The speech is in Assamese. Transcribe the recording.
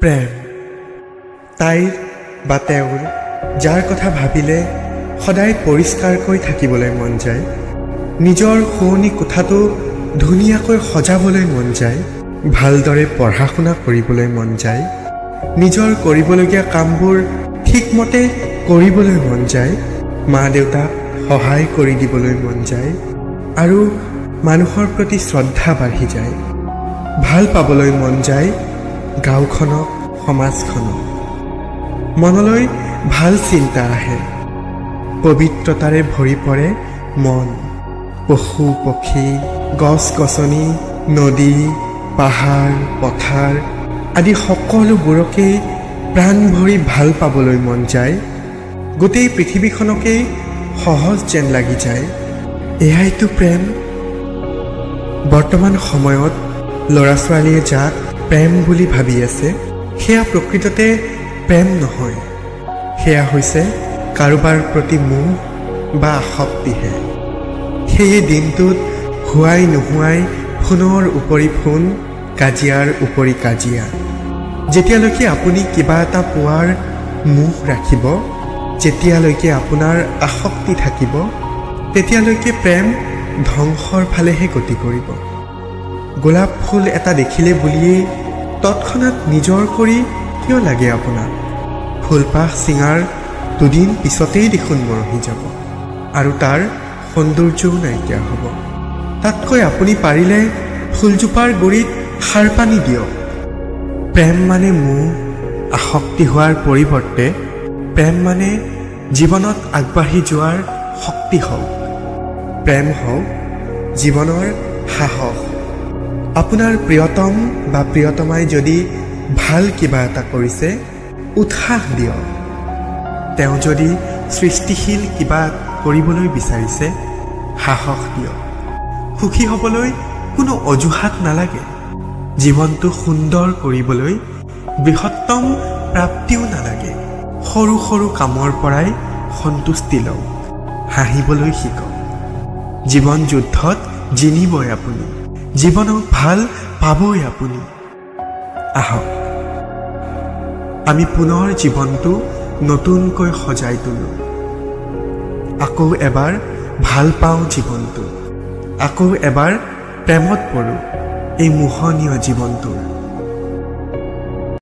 প্ৰেম তাইৰ বা তেওঁৰ যাৰ কথা ভাবিলে সদায় পৰিষ্কাৰকৈ থাকিবলৈ মন যায়, নিজৰ শুৱনি কোঠাটো ধুনীয়াকৈ সজাবলৈ মন যায়, ভালদৰে পঢ়া শুনা কৰিবলৈ মন যায়, নিজৰ কৰিবলগীয়া কামবোৰ ঠিকমতে কৰিবলৈ মন যায়, মা দেউতাক সহায় কৰি দিবলৈ মন যায় আৰু মানুহৰ প্ৰতি শ্ৰদ্ধা বাঢ়ি যায়, ভাল পাবলৈ মন যায় গাঁওখনক, সমাজখনক। মনলৈ ভাল চিন্তা আহে, পবিত্ৰতাৰে ভৰি পৰে মন। পশু পক্ষী, গছ গছনি, নদী, পাহাৰ, পথাৰ আদি সকলোবোৰকেই প্ৰাণ ভৰি ভাল পাবলৈ মন যায়, গোটেই পৃথিৱীখনকেই সহজ যেন লাগি যায়। এয়াইতো প্ৰেম। বৰ্তমান সময়ত ল'ৰা ছোৱালীয়ে যাক প্ৰেম বুলি ভাবি আছে, সেয়া প্ৰকৃততে প্ৰেম নহয়, সেয়া হৈছে কাৰোবাৰ প্ৰতি মোহ বা আসক্তিহে। সেয়ে দিনটোত হোৱাই নোহোৱাই ফোনৰ উপৰি ফোন, কাজিয়াৰ উপৰি কাজিয়া। যেতিয়ালৈকে আপুনি কিবা এটা পোৱাৰ মোহ ৰাখিব, যেতিয়ালৈকে আপোনাৰ আসক্তি থাকিব, তেতিয়ালৈকে প্ৰেম ধ্বংসৰ ফালেহে গতি কৰিব। গোলাপ ফুল এটা দেখিলে বুলিয়েই তৎক্ষণাৎ নিজৰ কৰি কিয় লাগে আপোনাক? ফুলপাহ চিঙাৰ দুদিন পিছতেই দেখোন মৰহি যাব আৰু তাৰ সৌন্দৰ্যও নাইকিয়া হ'ব। তাতকৈ আপুনি পাৰিলে ফুলজোপাৰ গুৰিত সাৰ পানী দিয়ক। প্ৰেম মানে মোহ, আসক্তি হোৱাৰ পৰিৱৰ্তে প্ৰেম মানে জীৱনত আগবাঢ়ি যোৱাৰ শক্তি হওক, প্ৰেম হওক জীৱনৰ সাহস। আপোনাৰ প্ৰিয়তম বা প্ৰিয়তমাই যদি ভাল কিবা এটা কৰিছে, উৎসাহ দিয়ক। তেওঁ যদি সৃষ্টিশীল কিবা কৰিবলৈ বিচাৰিছে, সাহস দিয়ক। সুখী হ'বলৈ কোনো অজুহাত নালাগে, জীৱনটো সুন্দৰ কৰিবলৈ বৃহত্তম প্ৰাপ্তিও নালাগে। সৰু সৰু কামৰ পৰাই সন্তুষ্টি লওক, হাঁহিবলৈ শিকক। জীৱন যুদ্ধত জিনিবই আপুনি, জীৱনক ভাল পাবই আপুনি। আহক আমি পুনৰ জীৱনটো নতুনকৈ সজাই তোলোঁ। আকৌ এবাৰ ভাল পাওঁ জীৱনটো, আকৌ এবাৰ প্ৰেমত পৰোঁ এই মোহনীয় জীৱনটোৰ।